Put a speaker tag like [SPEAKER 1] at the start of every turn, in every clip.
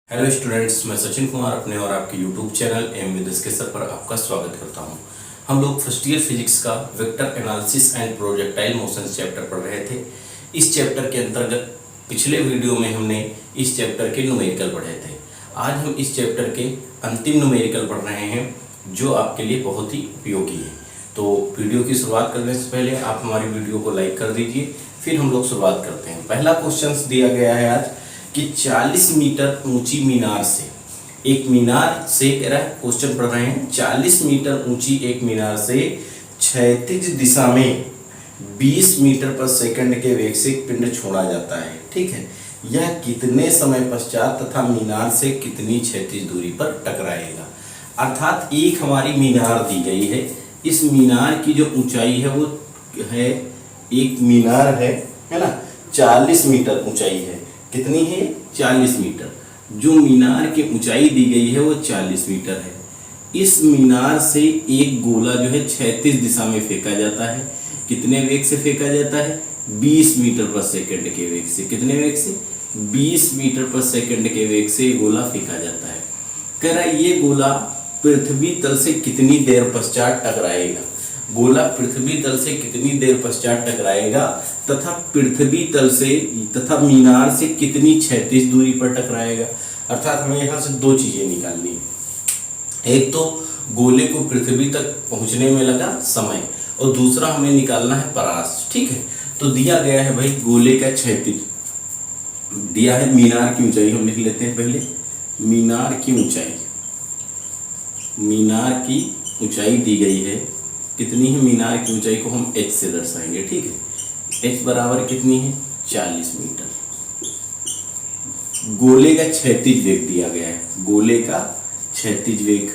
[SPEAKER 1] Hello students, मैं सचिन कुमार अपने और आपके यूट्यूब चैनल एम विद स्केसर पर आपका स्वागत करता हूं। हम लोग फर्स्ट ईयर फिजिक्स का vector analysis and projectile motions chapter पढ़ रहे थे। इस चैप्टर के अंतर्गत पिछले वीडियो में हमने इस चैप्टर के न्यूमेरिकल पढ़े थे। आज हम इस चैप्टर के अंतिम न्यूमेरिकल पढ़ रहे हैं जो आपके लिए बहुत ही उपयोगी है। तो वीडियो की शुरुआत करने से पहले आप हमारी वीडियो को लाइक कर दीजिए, फिर हम लोग शुरुआत करते हैं। पहला क्वेश्चन दिया गया है आज कि 40 मीटर ऊंची मीनार से, एक मीनार से कह रहा है, क्वेश्चन पढ़ रहे हैं, 40 मीटर ऊंची एक मीनार से क्षैतिज दिशा में 20 मीटर पर सेकंड के वेग से पिंड छोड़ा जाता है। ठीक है, यह कितने समय पश्चात तथा मीनार से कितनी क्षैतिज दूरी पर टकराएगा। अर्थात एक हमारी मीनार दी गई है, इस मीनार की जो ऊंचाई है वो है, एक मीनार है ना, 40 मीटर ऊंचाई है। कितनी है? 40 मीटर। जो मीनार की ऊंचाई दी गई है वो 40 मीटर है। इस मीनार से एक गोला जो है क्षैतिज दिशा में फेंका जाता है। कितने वेग से फेंका जाता है? 20 मीटर पर सेकंड के वेग से। कितने वेग से? 20 मीटर पर सेकंड के वेग से गोला फेंका जाता है। कह रहा है ये गोला पृथ्वी तल से कितनी देर पश्चात टकराएगा। गोला पृथ्वी तल से कितनी देर पश्चात टकराएगा तथा पृथ्वी तल से तथा मीनार से कितनी क्षैतिज दूरी पर टकराएगा। अर्थात हमें यहाँ से दो चीजें निकालनी है। एक तो गोले को पृथ्वी तक पहुंचने में लगा समय, और दूसरा हमें निकालना है परास। ठीक है, तो दिया गया है भाई गोले का क्षैतिज, दिया है मीनार की ऊंचाई। हम लिख लेते हैं पहले मीनार की ऊंचाई। मीनार की ऊंचाई दी गई है, कितनी है? मीनार की ऊंचाई को हम h से दर्शाएंगे। ठीक है, h बराबर कितनी है? 40 मीटर। गोले का क्षैतिज वेग दिया गया है, गोले का क्षैतिज वेग।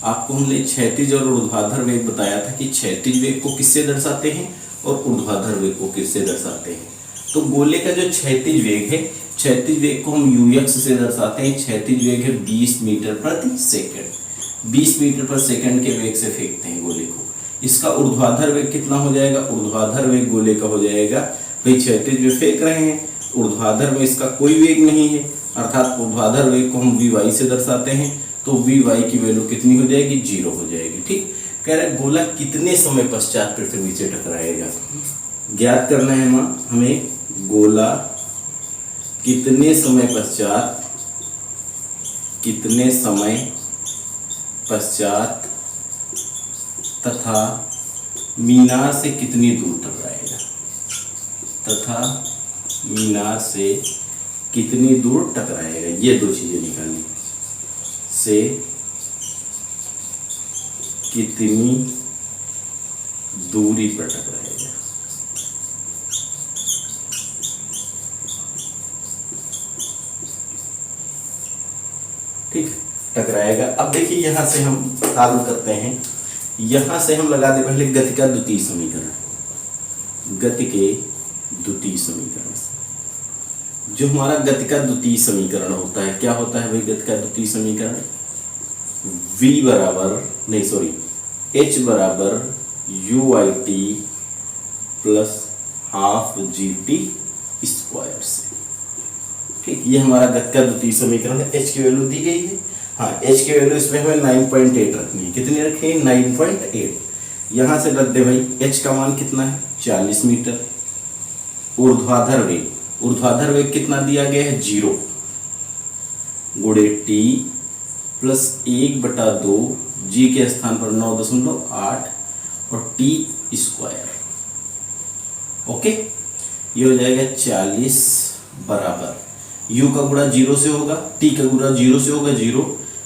[SPEAKER 1] आपको हमने क्षैतिज और ऊर्ध्वाधर वेग बताया था कि क्षैतिज वेग को किससे दर्शाते हैं और ऊर्ध्वाधर वेग को किससे दर्शाते हैं। तो गोले का जो क्षैतिज वेग है, क्षैतिज वेग को हम ux से दर्शाते हैं। क्षैतिज वेग है 20 मीटर प्रति सेकंड। 20 मीटर पर सेकंड के वेग से फेंकते हैं गोले को। इसका ऊर्ध्वाधर वेग कितना हो जाएगा? ऊर्ध्वाधर वेग गोले का हो जाएगा, भाई क्षैतिज वेग फेंक रहे हैं, ऊर्ध्वाधर में इसका कोई वेग नहीं है, अर्थात ऊर्ध्वाधर वेग को हम vy से दर्शाते हैं। तो vy की वैल्यू कितनी हो जाएगी? 0 हो जाएगी। ठीक, कह रहे गोला कितने समय पश्चात पृथ्वी से टकराएगा। ज्ञात करना है हमें गोला कितने समय पश्चात, कितने समय पश्चात तथा मीनार से कितनी दूर टकराएगा, तथा मीनार से कितनी दूर टकराएगा। ये दो चीजें निकालनी, से कितनी दूरी पर टकराएगा। ठीक, टकराएगा। अब देखिए यहां से हम सॉल्व करते हैं। यहां से हम लगा दे पहले गति का द्वितीय समीकरण। गति के द्वितीय समीकरण से जो हमारा गति का द्वितीय समीकरण होता है, क्या होता है भाई गति का द्वितीय समीकरण? v बराबर नहीं सॉरी h बराबर UIT plus half GT square से। ठीक, ये हमारा गति का द्वितीय समीकरण है। h की वैल्यू दी गई है। हाँ, h की वैल्यू इसमें हमें 9.8 रखनी है। कितनी रखी है? 9.8। यहां से रख दे भाई, h का मान कितना है? 40 मीटर। ऊर्ध्वाधर वेग, ऊर्ध्वाधर वेग कितना दिया गया है? 0 गुणे t प्लस 1/2 g के स्थान पर 9.8 और t स्क्वायर। ओके, ये हो जाएगा 40 बराबर u का गुणा 0 से होगा, t का गुणा 0 से होगा 0,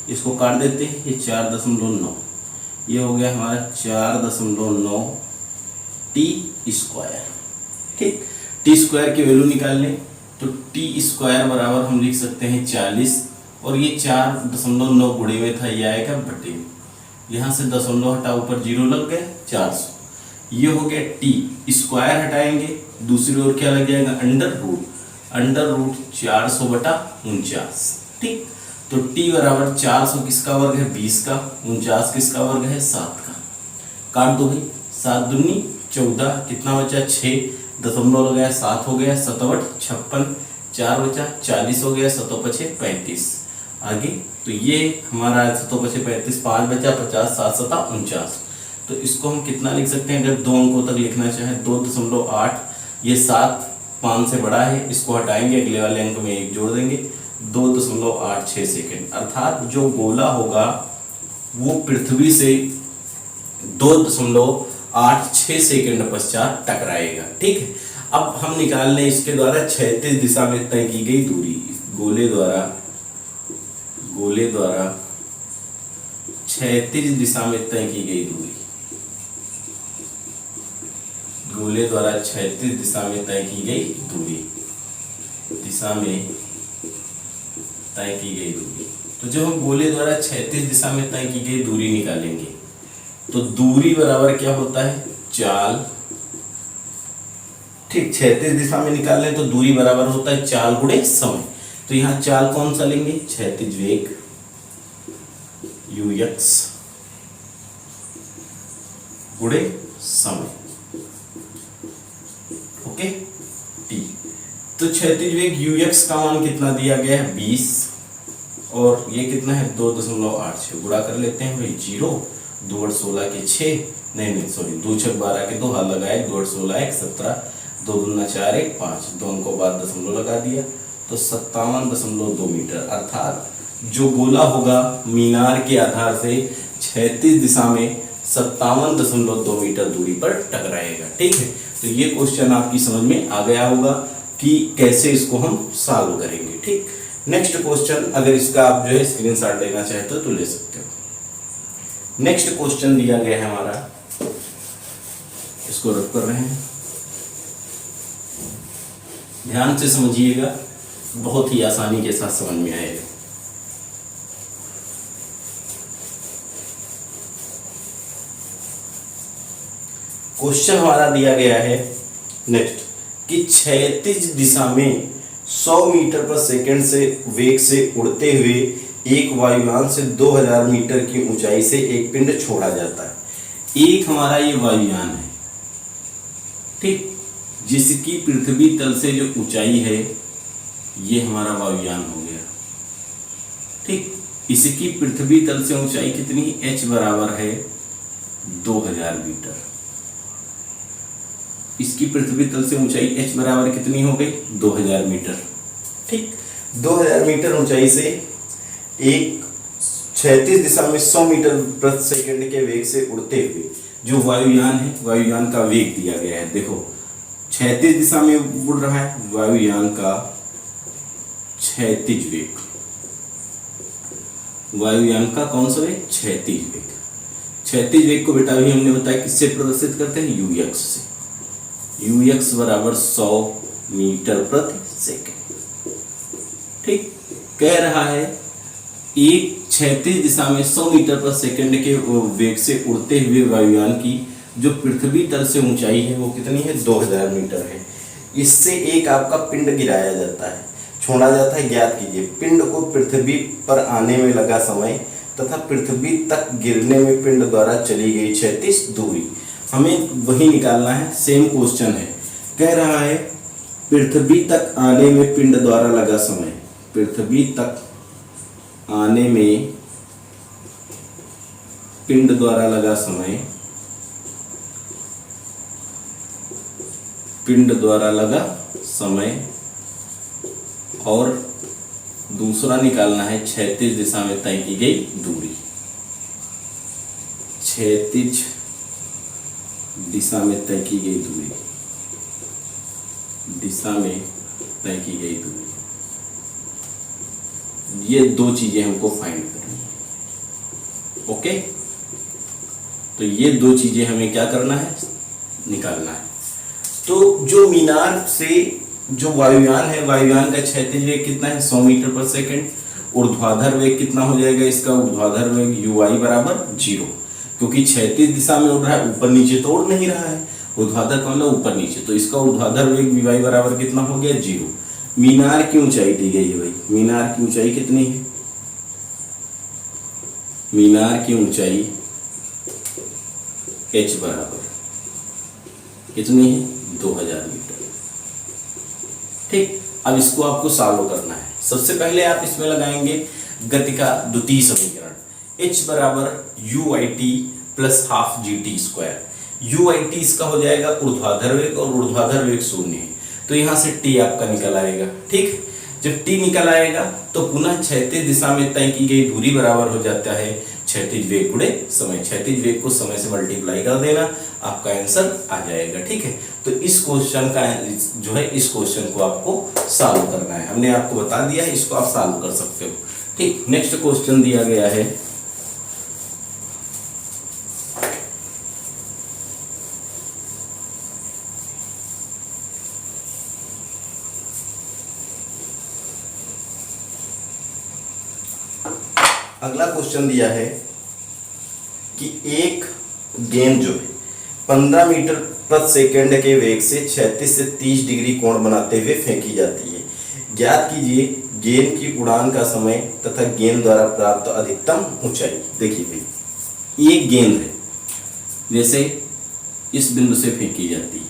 [SPEAKER 1] इसको काट देते हैं, ये 4.9, ये हो गया हमारा 4.9 t स्क्वायर। ठीक, टी स्क्वायर की वैल्यू निकालने तो टी स्क्वायर बराबर हम लिख सकते हैं 40, और ये 4.9 गुणे में था, ये आएगा बटे में। यहाँ से दशमलव हटा, ऊपर 0 लग गए, 400। ये हो गया टी स्क्वायर, हटाएंगे दूसरी ओर क्या लग जाएगा? Under root 400/49। ठीक, तो t बराबर 400 किसका वर्ग है? 20 का। 49 किसका वर्ग है? 7 का। काट दो भाई, 7 दूनी 14, कितना बचा? 6, दशमलव लगाया 7 हो गया, 7 56, 4 बचा 40 हो गया, 7 पचे 35 आगे। तो ये हमारा 7 पचे 35, 5 बचा 50, 7 सता 49। तो इसको हम कितना लिख सकते हैं, अगर 2 अंकों तक लिखना चाहे 2.8। ये 7 5 से बड़ा है, इसको हटाएंगे, अगले वाले अंक में 1 जोड़ देंगे, 2.86 सेकेंड। अर्थात जो गोला होगा वो पृथ्वी से 2.86 सेकेंड पश्चात टकराएगा। ठीक है, अब हम निकाल लें इसके द्वारा क्षैतिज दिशा में तय की गई दूरी। गोले द्वारा क्षैतिज दिशा में तय की गई दूरी, गोले द्वारा क्षैतिज दिशा में तय की गई दूरी, दिशा में तय की गई दूरी। तो जब हम गोले द्वारा क्षैतिज दिशा में तय की गई दूरी निकालेंगे तो दूरी बराबर क्या होता है, चाल। ठीक, क्षैतिज दिशा में निकाल लें तो दूरी बराबर होता है चाल गुणे समय। तो यहां चाल कौन सा लेंगे, क्षैतिज वेग ux गुणे समय। Okay T. तो क्षैतिज वेग ux का मान कितना दिया गया है 20, और ये कितना है 2.86। गुणा कर लेते हैं भाई, 0 2 8 16 के 6, नहीं सॉरी 2 6 12 के 2, हाल लगाए 2 8 16 1 17, 2 दूना 4 1 5, 2 अंकों बाद दशमलव लगा दिया, तो 57.2 मीटर। अर्थात जो गोला होगा मीनार के आधार से क्षैतिज दिशा में 57.2 मीटर दूरी पर टकराएगा। ठीक है, तो ये क्वेश्चन आपकी समझ में आ गया होगा कि कैसे इसको हम सॉल्व करेंगे। ठीक, नेक्स्ट क्वेश्चन, अगर इसका आप जो है स्क्रीनशॉट लेना चाहते हो तो ले सकते हो। नेक्स्ट क्वेश्चन दिया गया है हमारा, इसको रख कर रहे हैं, ध्यान से समझिएगा, बहुत ही आसानी के साथ समझ में आएगा। क्वेश्चन हमारा दिया गया है नेक्स्ट कि क्षैतिज दिशा में 100 मीटर पर सेकंड से वेग से उड़ते हुए एक वायुयान से 2000 मीटर की ऊंचाई से एक पिंड छोड़ा जाता है। एक हमारा ये वायुयान है, ठीक, जिसकी पृथ्वी तल से जो ऊंचाई है ये हमारा वायुयान हो गया। ठीक, इसकी पृथ्वी तल से ऊंचाई कितनी, h बराबर है 2000 मीटर। इसकी पृथ्वी तल से ऊंचाई h बराबर कितनी हो गई 2000 मीटर। ठीक, 2000 मीटर ऊंचाई से एक क्षैतिज दिशा में 100 मीटर प्रति सेकंड के वेग से उड़ते हुए जो वायुयान है, वायुयान का वेग दिया गया है। देखो क्षैतिज दिशा में उड़ रहा है वायुयान का क्षैतिज वेग, वायुयान का कौन सा वेग, क्षैतिज वेग। क्षैतिज वेग को बेटा भी हमने बताया किससे प्रदर्शित करते हैं, ux से। ux बराबर 100 मीटर प्रति सेकंड। ठीक, कह रहा है एक क्षैतिज दिशा में 100 मीटर प्रति सेकंड के वेग से उड़ते हुए वायुयान की जो पृथ्वी तल से ऊंचाई है वो कितनी है 2000 मीटर है। इससे एक आपका पिंड गिराया जाता है, छोड़ा जाता है। ज्ञात कीजिए पिंड को पृथ्वी पर आने में लगा समय तथा पृथ्वी तक गिरने में पिंड द्वारा चली गई क्षैतिज दूरी। हमें वही निकालना है, सेम क्वेश्चन है। कह रहा है पृथ्वी तक आने में पिंड द्वारा लगा समय, पृथ्वी तक आने में पिंड द्वारा लगा समय, पिंड द्वारा लगा समय, और दूसरा निकालना है क्षैतिज दिशा में तय की गई दूरी। क्षैतिज दिशा में तय की गई दूरी, दिशा में तय की गई दूरी। ये दो चीजें हमको फाइंड करनी है। ओके, तो ये दो चीजें हमें क्या करना है, निकालना है। तो जो मीनार से जो वायुयान है, वायुयान का क्षैतिज वेग कितना है 100 मीटर पर सेकंड। ऊर्ध्वाधर वेग कितना हो जाएगा इसका, ऊर्ध्वाधर वेग uy बराबर 0, क्योंकि क्षैतिज दिशा में उड़ रहा है, ऊपर नीचे तो उड़ नहीं रहा है। ऊर्ध्वाधर का मतलब ऊपर नीचे, तो इसका ऊर्ध्वाधर वेग vy बराबर कितना हो गया 0। मीनार की ऊंचाई दी गई है भाई, मीनार की ऊंचाई कितनी है, मीनार की ऊंचाई h बराबर कितनी है 2000 मीटर। ठीक, अब इसको आपको सॉल्व करना है। सबसे पहले आप इसमें लगाएंगे गति का द्वितीय समीकरण, h बराबर you I T plus half G T square. You I T इसका हो जाएगा ऊर्ध्वाधर वेग और ऊर्ध्वाधर वेग 0 है, तो यहाँ से t आपका निकल आएगा। ठीक, जब t निकल आएगा तो पुनः क्षैतिज दिशा में तय की गई दूरी बराबर हो जाता है क्षैतिज वेग गुणे समय। क्षैतिज वेग को समय से मल्टीप्लाई कर देना, आपका आंसर आ जाएगा। ठीक है, तो इस क्वेश्चन का जो है, इस क्वेश्चन को आपको सॉल्व करना है। हमने आपको बता दिया है, इसको आप सॉल्व कर सकते हो। ठीक, नेक्स्ट क्वेश्चन दिया गया है अगला क्वेश्चन दिया है कि एक गेंद जो है 15 मीटर प्रति सेकंड के वेग से 36 से 30 डिग्री कोण बनाते हुए फेंकी जाती है। ज्ञात कीजिए गेंद की उड़ान का समय तथा गेंद द्वारा प्राप्त अधिकतम ऊंचाई। देखिए भाई, एक गेंद है, जैसे इस बिंदु से फेंकी जाती है,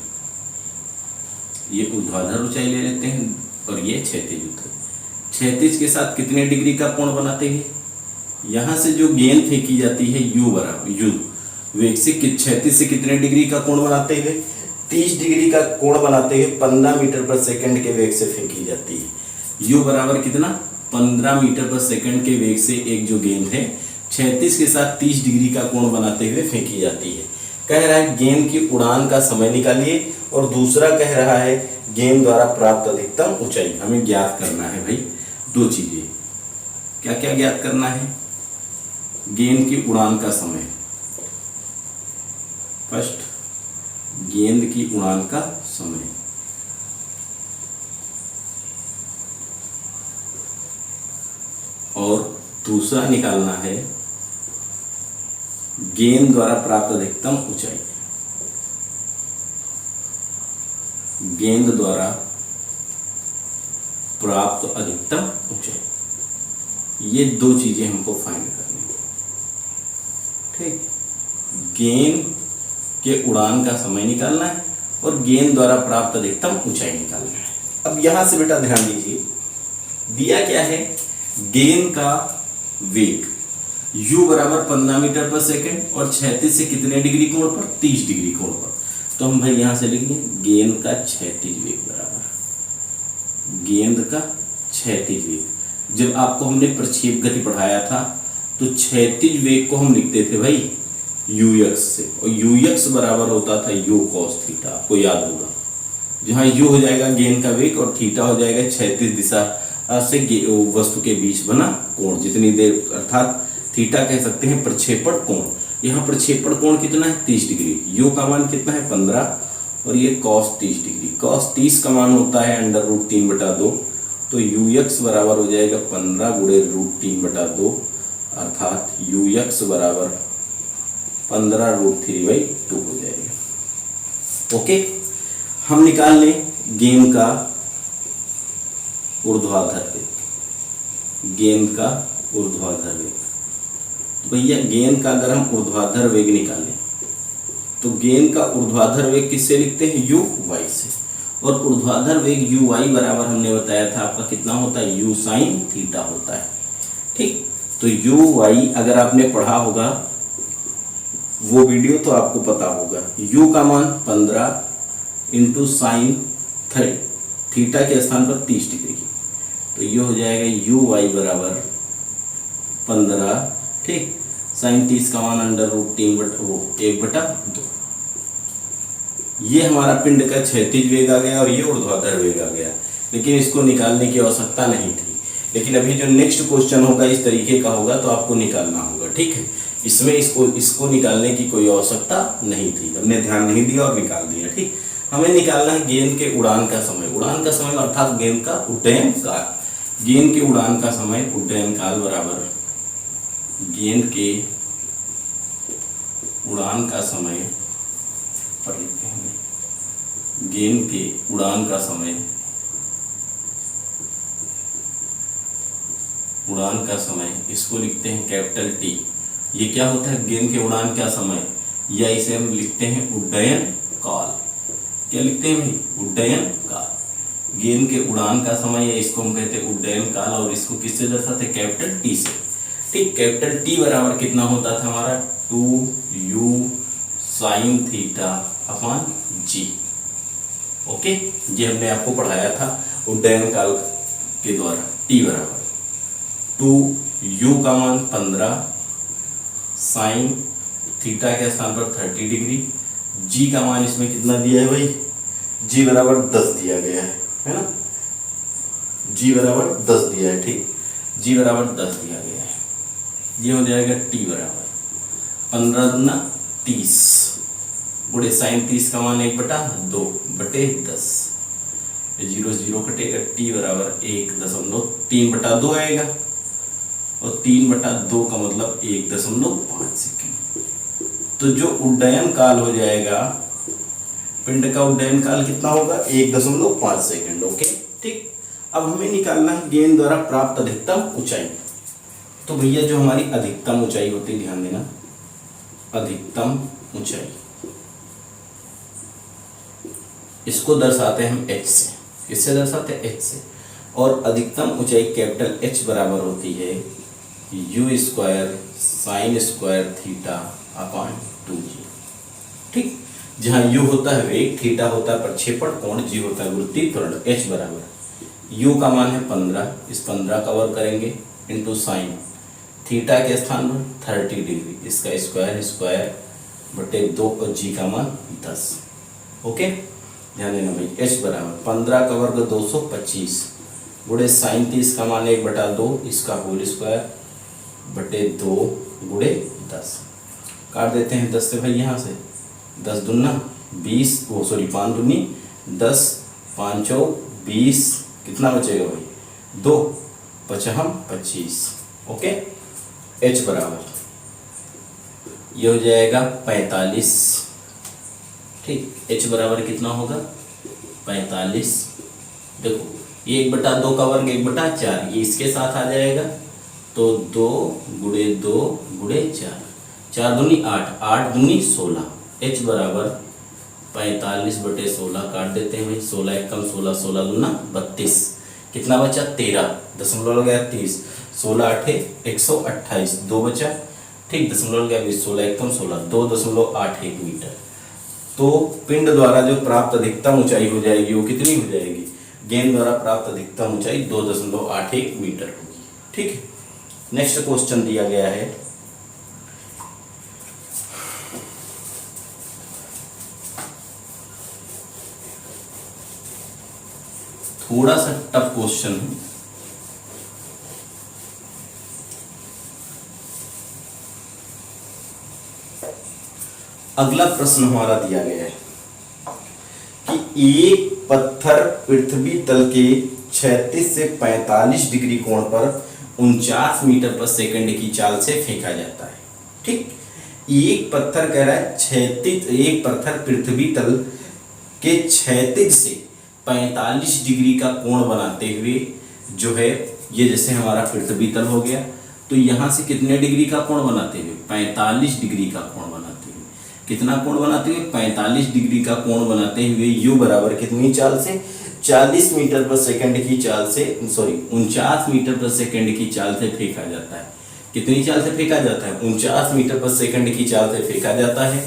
[SPEAKER 1] ये ऊर्ध्वाधर ऊंचाई ले लेते हैं और ये क्षैतिज ऊंचाई। क्षैतिज के साथ कितने डिग्री का कोण बनाते हैं? यहां से जो गेंद फेंकी जाती है u बराबर u वेग से क्षैतिज से कितने डिग्री का कोण बनाते हुए? 30 डिग्री का कोण बनाते हुए 15 मीटर प्रति सेकंड के वेग से फेंकी जाती है। u बराबर कितना? 15 मीटर प्रति सेकंड के वेग से एक जो गेंद है क्षैतिज के साथ 30 डिग्री का कोण बनाते हुए फेंकी जाती है। कह रहा है गेंद की उड़ान का समय निकालिए, और दूसरा कह रहा है गेंद द्वारा प्राप्त अधिकतम ऊंचाई। हमें ज्ञात करना है भाई दो चीजें। क्या क्या ज्ञात करना है? गेंद की उड़ान का समय, फर्स्ट गेंद की उड़ान का समय, और दूसरा निकालना है गेंद द्वारा प्राप्त अधिकतम ऊंचाई। गेंद द्वारा प्राप्त अधिकतम ऊंचाई, ये दो चीजें हमको फाइंड करनी है। ठीक, गेंद के उड़ान का समय निकालना है और गेंद द्वारा प्राप्त अधिकतम ऊंचाई निकालना है। अब यहां से बेटा ध्यान दीजिए, दिया क्या है? गेंद का वेग u बराबर 15 मीटर पर सेकंड और क्षैतिज से कितने डिग्री कोण पर? 30 डिग्री कोण पर। तो हम भाई यहां से लिखेंगे गेंद का क्षैतिज वेग बराबर गेंद का क्षैतिज वेग। जब आपको हमने प्रक्षेप गति पढ़ाया था तो क्षैतिज वेग को हम लिखते थे भाई ux से, और ux बराबर होता था u cos थीटा। आपको याद होगा, जहां u हो जाएगा गेंद का वेग और थीटा हो जाएगा क्षैतिज दिशा से वस्तु के बीच बना कोण। जितनी देर, अर्थात थीटा कह सकते हैं प्रक्षेपण कोण। यहाँ प्रक्षेपण कोण कितना है? 30 डिग्री। u का मान कितना है? 15, और ये cos 30 डिग्री। cos 30 का मान होता है √3/2, तो ux बराबर हो जाएगा 15 गुणे √3/2, अर्थात ux बराबर 15√3/2 हो जाएगा। ओके, हम निकाल लें गेंद का ऊर्ध्वाधर वेग। गेंद का ऊर्ध्वाधर वेग, तो भैया गेंद का अगर हम ऊर्ध्वाधर वेग निकालें तो गेंद का ऊर्ध्वाधर वेग किससे लिखते हैं? u y से। और ऊर्ध्वाधर वेग u y बराबर हमने बताया था आपका कितना होता है? u sin थीटा होता है। ठीक, तो u y अगर आपने पढ़ा होगा वो वीडियो तो आपको पता होगा। u का मान 15 इंटू साइन थीटा के स्थान पर 30 डिग्री, तो ये हो जाएगा u y बराबर 15। ठीक, साइन 30 का मान √3/1/2। ये हमारा पिंड का क्षैतिज वेग आ गया और ये ऊर्ध्वाधर वेग आ गया, लेकिन इसको निकालने की आवश्यकता नहीं थी। लेकिन अभी जो नेक्स्ट क्वेश्चन होगा इस तरीके का होगा, तो आपको निकालना होगा। ठीक है, इसमें इसको निकालने की कोई आवश्यकता नहीं थी, हमने ध्यान नहीं दिया और निकाल दिया। ठीक, हमें निकालना है गेंद के उड़ान का समय। उड़ान का समय अर्थात गेंद का उड्डयन काल। गेंद के उड़ान का समय उड्डयन काल बराबर गेंद के उड़ान का समय पर लिखते हैं गेंद के उड़ान का समय, उड़ान का समय इसको लिखते हैं कैपिटल T। ये क्या होता है? गेंद के उड़ान का समय, या इसे हम लिखते हैं उड्डयन काल। क्या लिखते हैं भाई? उड्डयन काल। गेंद के उड़ान का समय है, इसको हम कहते हैं उड्डयन काल, और इसको किससे दर्शाते हैं? कैपिटल टी से। ठीक, कैपिटल टी बराबर कितना होता था हमारा? 2u साइन थीटा अपॉन जी। ओके, ये हमने आपको पढ़ाया था उड्डयन काल के द्वारा। टी बराबर 2u का मान 15 साइन थीटा के स्थान पर 30 डिग्री, जी का मान इसमें कितना दिया है भाई? जी बराबर 10 दिया गया है ना? जी बराबर 10 दिया है। ठीक, जी बराबर 10 दिया गया है। ये हो जाएगा टी बराबर 15 दूना 30 गुणे साइन 30 का मान 1/2 बटे 10। 0 0 कटेगा, टी बराबर 1.3/2 आएगा, और 3/2 का मतलब 1.5 सेकेंड। तो जो उड्डयन काल हो जाएगा, पिंड का उड्डयन काल कितना होगा? 1.5 सेकेंड। ओके, ठीक। अब हमें निकालना है गेंद द्वारा प्राप्त अधिकतम ऊंचाई। तो भैया जो हमारी अधिकतम ऊंचाई होती है, ध्यान देना, अधिकतम ऊंचाई, इसको दर्शाते हैं हम h से। किससे दर्शाते हैं? h से। और अधिकतम ऊंचाई कैपिटल H बराबर होती है u square sine square theta upon 2g। ठीक, जहाँ u होता है वेग, थीटा होता है प्रक्षेपण कोण, g होता है गुरुत्वीय त्वरण। h बराबर u का मान है 15, इस 15 का वर्ग करेंगे इंटू साइन थीटा के स्थान पर 30 डिग्री, इसका स्क्वायर बटे 2, और g का मान 10। ओके, ध्यान देना भाई, h बराबर 15 का वर्ग 225 गुणे साइन 30 का मान 1/2, इसका होल स्क्वायर बटे 2 गुणे 10। काट देते हैं 10 से भाई, यहाँ से 10 दूना 20, 5 दूनी 10, 5 20, कितना बचेगा भाई? 2, 5 25। ओके, h बराबर ये हो जाएगा 45। ठीक, h बराबर कितना होगा? 45। देखो, ये 1/2 का वर्ग 1/4, ये इसके साथ आ जाएगा, तो 2 गुणे 2 गुणे 4, 4 दूनी 8, 8 दूनी 16। h बराबर 45/16 काट देते हैं भाई, 16 एकम 16, 16 दूना 32, कितना बचा? 13, दशमलव लगा 30, 16 8 128, 2 बचा। ठीक, दशमलव लगा 20, 16 एकम 16, 2.81 मीटर। तो पिंड द्वारा जो प्राप्त अधिकतम ऊंचाई हो जाएगी वो कितनी हो जाएगी? गेंद द्वारा प्राप्त अधिकतम ऊंचाई 2.81 मीटर होगी। ठीक है, नेक्स्ट क्वेश्चन दिया गया है, थोड़ा सा टफ क्वेश्चन है। अगला प्रश्न हमारा दिया गया है कि एक पत्थर पृथ्वी तल के 36 से 45 डिग्री कोण पर 49 मीटर पर सेकंड की चाल से फेंका जाता है। ठीक, एक पत्थर कह रहा है एक पत्थर पृथ्वी तल के क्षैतिज से 45 डिग्री का कोण बनाते हुए जो है, ये जैसे हमारा पृथ्वी तल हो गया, तो यहाँ से कितने डिग्री का कोण बनाते हुए? 45 डिग्री का कोण बनाते हुए। कितना कोण बनाते हुए? 45 डिग्री का कोण बनाते हुए u बराबर कितनी चाल से? 40 मीटर पर सेकंड की चाल से, 49 मीटर पर सेकंड की चाल से फेंका जाता है। कितनी चाल से फेंका जाता है? 49 मीटर पर सेकंड की चाल से फेंका जाता है।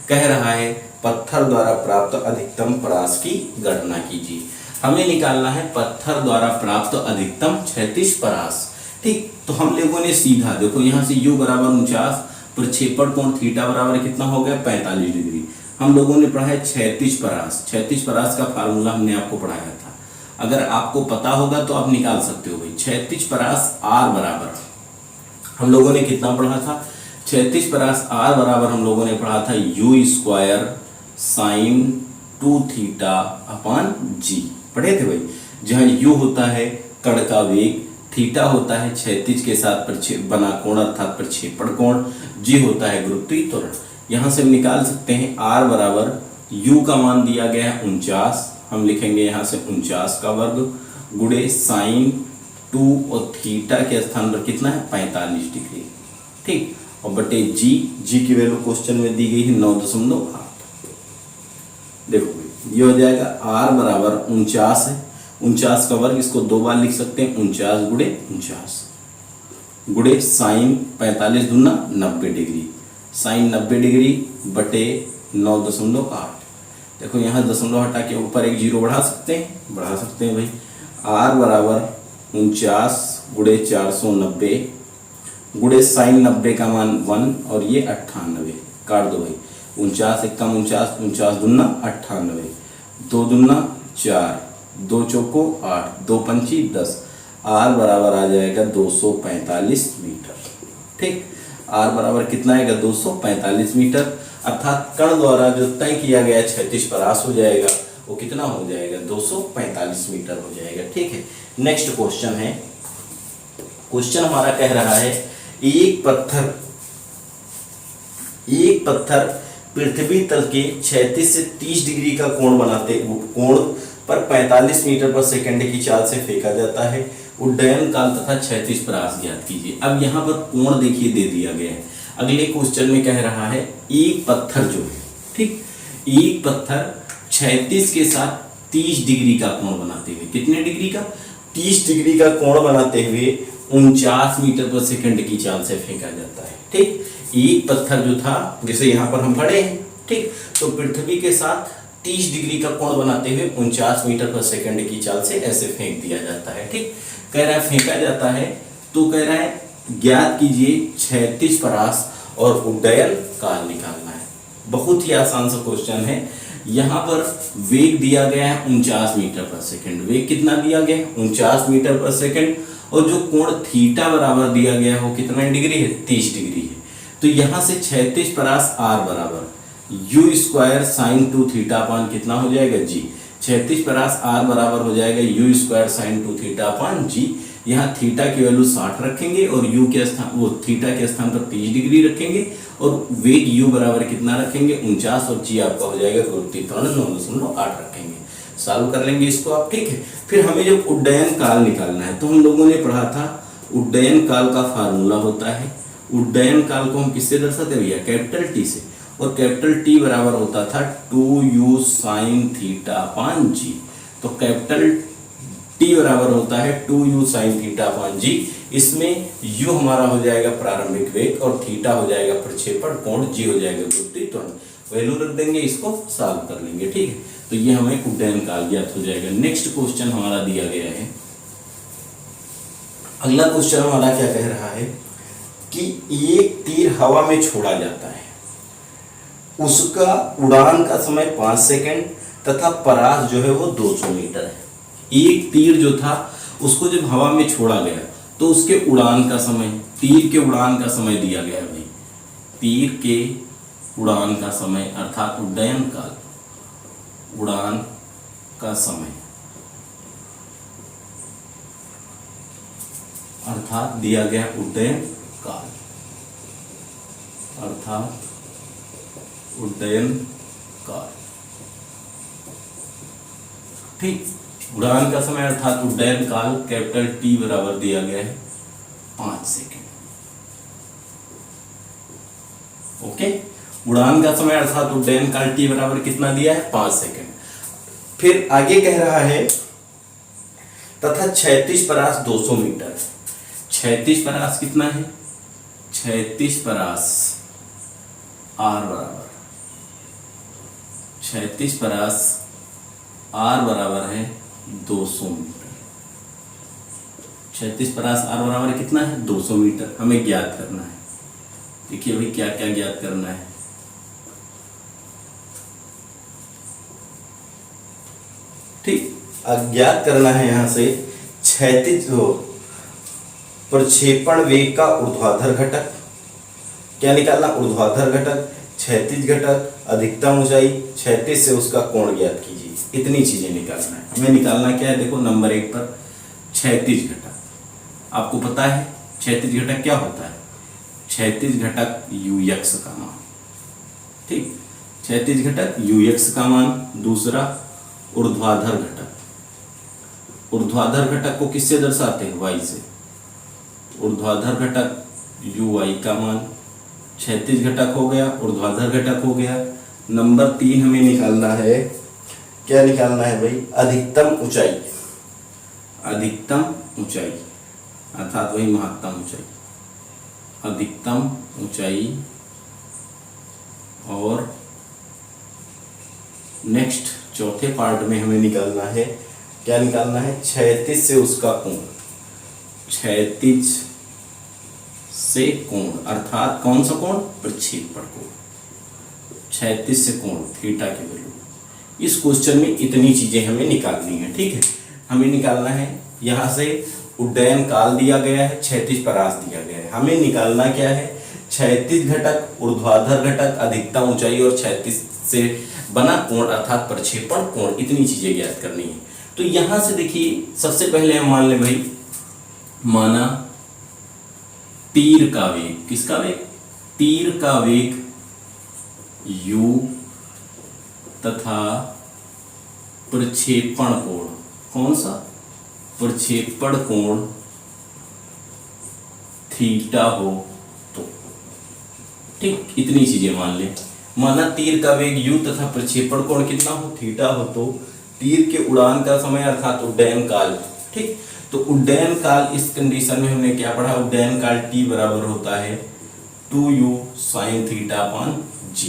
[SPEAKER 1] कह रहा है पत्थर द्वारा प्राप्त अधिकतम परास की गणना कीजिए। हमें निकालना है पत्थर द्वारा प्राप्त अधिकतम क्षैतिज परास। ठीक, तो हम लोगों ने सीधा देखो, यहाँ से u बराबर 49, प्रक्षेपण कोण थीटा बराबर कितना हो गया? 45 डिग्री। हम लोगों ने पढ़ा है क्षैतिज परास। क्षैतिज परास का फार्मूला हमने आपको पढ़ाया था, अगर आपको पता होगा तो आप निकाल सकते हो भाई। क्षैतिज परास r बराबर हम लोगों ने कितना पढ़ा था? क्षैतिज परास r बराबर हम लोगों ने पढ़ा था u square sine 2 theta upon g. पढ़े थे भाई, जहाँ u होता है कण का वेग, थीटा होता है क्षैतिज के साथ बना कोण अर्थात प्रक्षेपण कोण, जी होता है गुरुत्वीय त्वरण। यहाँ से हम निकाल सकते हैं r बराबर u का मान दिया गया है 49, हम लिखेंगे यहाँ से 49 का वर्ग गुणे साइन 2 और थीटा के स्थान पर कितना है? 45 डिग्री। ठीक, और बटे जी की वैल्यू क्वेश्चन में दी गई है 9.8। देखो ये हो जाएगा r बराबर 49 है, 49 का वर्ग, इसको 2 बार लिख सकते हैं, 49 गुणे 49 गुणे साइन 45 दूना 90 डिग्री, साइन 90 डिग्री बटे 9.8। देखो यहाँ दशमलव हटा के ऊपर एक जीरो बढ़ा सकते हैं भाई। r बराबर 49 गुणे 490 गुणे साइन 90 का मान 1 और ये 98, काट दो भाई। 49 एकम 49, 49 दूना 98, 2 दूना 4, 2 चौको 8, 2 पंची 10, r बराबर आ जाएगा 245 मीटर। ठीक, r बराबर कितना आएगा 245 मीटर, अर्थात कण द्वारा जो तय किया गया क्षैतिज परास हो जाएगा वो कितना हो जाएगा 245 मीटर हो जाएगा। ठीक है, नेक्स्ट क्वेश्चन है। क्वेश्चन हमारा कह रहा है एक पत्थर पृथ्वी तल के 36 से 30 डिग्री का कोण कोण पर 45 मीटर पर सेकंड की चाल से फेंका जाता है। उड्डयन काल तथा क्षैतिज परास ज्ञात कीजिए। अब यहाँ पर कोण देखिए दे दिया गया है। अगले क्वेश्चन में कह रहा है एक पत्थर जो है, ठीक, एक पत्थर क्षैतिज के साथ 30 डिग्री का कोण बनाते हुए, कितने डिग्री का 30 डिग्री का कोण बनाते हुए 49 मीटर पर सेकंड की चाल से फेंका जाता है। ठीक, एक पत्थर जो था जैसे यहाँ पर हम खड़े हैं, ठीक, तो पृथ्वी के साथ 30 डिग्री का कोण बनाते हुए 49 मीटर पर सेकंड की चाल से ऐसे फेंक दिया जाता है। ठीक, कह रहा है फेंका जाता है, तो कह रहा है ज्ञात कीजिए क्षैतिज परास और उड्डयन काल निकालना है। बहुत ही आसान सा क्वेश्चन है। यहाँ पर वेग दिया गया है 49 मीटर पर सेकंड, वेग कितना दिया गया है 49 मीटर पर सेकंड, और जो कोण थीटा बराबर दिया गया है वो कितना डिग्री है 30 डिग्री है। तो यहाँ से क्षैतिज परास r बराबर u स्क्वायर साइन 2 थीटा अपान कितना हो जाएगा g। क्षैतिज परास r बराबर हो जाएगा u स्क्वायर साइन 2 थीटा अपान g। यहाँ थीटा की वैल्यू 60 रखेंगे और u के स्थान वो थीटा के स्थान पर 30 डिग्री रखेंगे और वेग u बराबर कितना रखेंगे 49 और g आपका हो जाएगा 9.8 रखेंगे। सॉल्व कर लेंगे इसको आप। ठीक है, फिर हमें जब उड्डयन काल निकालना है तो हम लोगों ने पढ़ा था उड्डयन काल का फार्मूला होता है। उड्डयन काल को हम किससे दर्शाते हैं भैया, कैपिटल टी से, और कैपिटल टी बराबर होता था 2u साइन थीटा अपान जी। तो कैपिटल टी बराबर होता है 2u साइन थीटा अपान जी। इसमें u हमारा हो जाएगा प्रारंभिक वेग और थीटा हो जाएगा प्रक्षेपण कोण, g हो जाएगा गुरुत्वीय त्वरण। वैल्यू रख देंगे, इसको सॉल्व कर लेंगे। ठीक है, तो ये हमें उड्डयन काल ज्ञात हो जाएगा। नेक्स्ट क्वेश्चन हमारा दिया गया है। अगला क्वेश्चन हमारा क्या कह रहा है कि एक तीर हवा में छोड़ा जाता है, उसका उड़ान का समय 5 सेकंड तथा परास जो है वो 200 मीटर है। एक तीर जो था उसको जब हवा में छोड़ा गया तो उसके उड़ान का समय, तीर के उड़ान का समय दिया गया है भाई, तीर के उड़ान का समय अर्थात उड्डयन काल, उड़ान का समय अर्थात दिया गया उड्डयन काल, अर्थात उड्डयन काल। ठीक, उड़ान का समय अर्थात उड्डयन काल कैपिटल टी बराबर दिया गया है 5 सेकंड। ओके, उड़ान का समय अर्थात उड्डयन काल टी बराबर कितना दिया है 5 सेकंड। फिर आगे कह रहा है तथा क्षैतिज परास 200 मीटर। क्षैतिज परास कितना है, क्षैतिज परास r बराबर, क्षैतिज परास r बराबर है 200 मीटर। क्षैतिज परास r बराबर कितना है 200 मीटर। हमें ज्ञात करना है। देखिए भाई क्या क्या ज्ञात करना है। ठीक, ज्ञात करना है यहाँ से क्षैतिज प्रक्षेपण वेग का ऊर्ध्वाधर घटक, क्या निकालना, ऊर्ध्वाधर घटक, क्षैतिज घटक, अधिकतम ऊंचाई, क्षैतिज से उसका कोण ज्ञात कीजिए। इतनी चीजें निकालना है हमें। निकालना क्या है, देखो नंबर 1 पर क्षैतिज घटक। आपको पता है क्षैतिज घटक क्या होता है, क्षैतिज घटक ux का मान। ठीक, क्षैतिज घटक ux का मान। दूसरा ऊर्ध्वाधर घटक, ऊर्ध्वाधर घटक को किससे दर्शाते हैं, y से। ऊर्ध्वाधर घटक uy का मान। क्षैतिज घटक हो गया, ऊर्ध्वाधर घटक हो गया। नंबर 3 हमें निकालना है, क्या निकालना है भाई, अधिकतम ऊंचाई। अधिकतम ऊंचाई अर्थात वही महत्तम ऊंचाई, अधिकतम ऊंचाई। और नेक्स्ट चौथे पार्ट में हमें निकालना है, क्या निकालना है, क्षैतिज से उसका कोण, क्षैतिज से कोण अर्थात कौन सा कोण, प्रक्षेपण कोण, क्षैतिज से कोण थीटा की वैल्यू। इस क्वेश्चन में इतनी चीजें हमें निकालनी है, ठीक है। हमें निकालना है यहाँ से उड्डयन काल दिया गया है, क्षैतिज परास दिया गया है। हमें निकालना क्या है, क्षैतिज घटक, ऊर्ध्वाधर घटक, अधिकतम ऊंचाई और क्षैतिज से बना कोण अर्थात प्रक्षेपण कोण, इतनी चीजें ज्ञात करनी है। तो यहां से देखिए सबसे पहले हम मान ले भाई, माना तीर का वेग, किसका वेग, तीर का वेग u तथा प्रक्षेपण कोण, कौन सा, प्रक्षेपण कोण थीटा हो तो, ठीक, इतनी चीजें मान ले। माना तीर का वेग u तथा प्रक्षेपण कोण कितना हो, थीटा हो, तो तीर के उड़ान का समय अर्थात उड्डयन काल, ठीक। तो उड्डयन काल इस कंडीशन में हमने क्या पढ़ा, उड्डयन काल t बराबर होता है 2u sin theta upon g,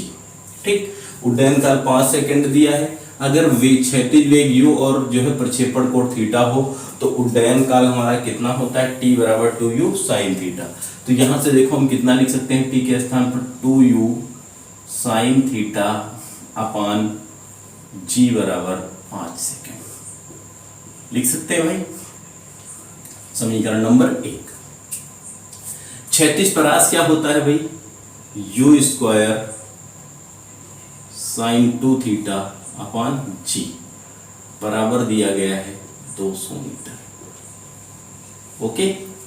[SPEAKER 1] ठीक। उड्डयन काल 5 सेकंड दिया है। अगर क्षैतिज वेग u और जो है प्रक्षेपण कोण थीटा हो तो उड्डयन काल हमारा कितना होता है, t बराबर 2u sin थीटा। तो यहां से देखो हम कितना लिख सकते हैं, t के स्थान पर 2u sin theta upon g बराबर 5 सेकेंड लिख सकते हैं भाई। समीकरण नंबर 1। क्षैतिज परास क्या होता है भाई, u स्क्वायर साइन 2 थीटा अपान g बराबर दिया गया है 200 मीटर। ओके,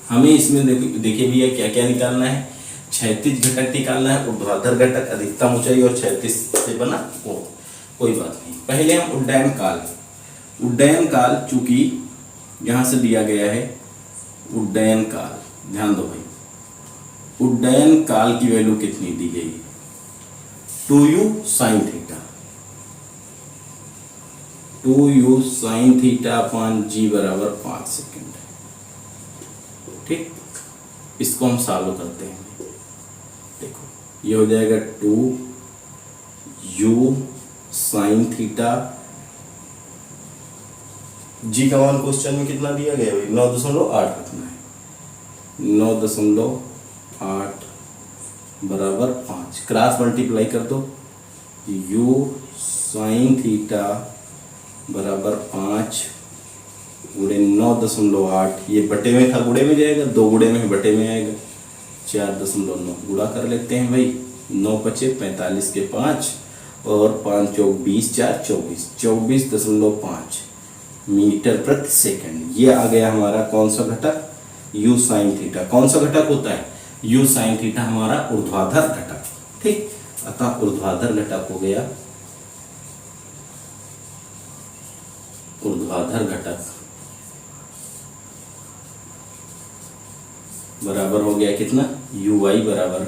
[SPEAKER 1] हमें इसमें देखिए भैया क्या क्या निकालना है, क्षैतिज घटक निकालना है, ऊर्ध्वाधर घटक, अधिकतम ऊंचाई और क्षैतिज से बना कोण। कोई बात नहीं, पहले हम उड्डयन काल, उड्डयन काल चूंकि यहां से दिया गया है उड्डयन काल, ध्यान दो भाई, उड्डयन काल की वैल्यू कितनी दी गई, 2u sin theta, 2u sin theta upon g बराबर 5 सेकेंड, ठीक। इसको हम सॉल्व करते हैं, देखो ये हो जाएगा 2u sin थीटा, g का मान क्वेश्चन में कितना दिया गया भाई, 9.8 रखना है, 9.8 बराबर 5, क्रॉस मल्टीप्लाई कर दो, u sin थीटा बराबर 5 गुणे 9.8, ये बटे में था गुणे में जाएगा, 2 गुणे में बटे में आएगा, 4.9 गुणा कर लेते हैं भाई, 9 बचे 45 के 5 और 5 चौक 20, 4 24, 24.5 मीटर प्रति सेकंड। ये आ गया हमारा कौन सा घटक, u sin थीटा। कौन सा घटक होता है, u sin थीटा हमारा ऊर्ध्वाधर घटक, ठीक। अतः ऊर्ध्वाधर घटक हो गया, ऊर्ध्वाधर घटक बराबर हो गया कितना, uy बराबर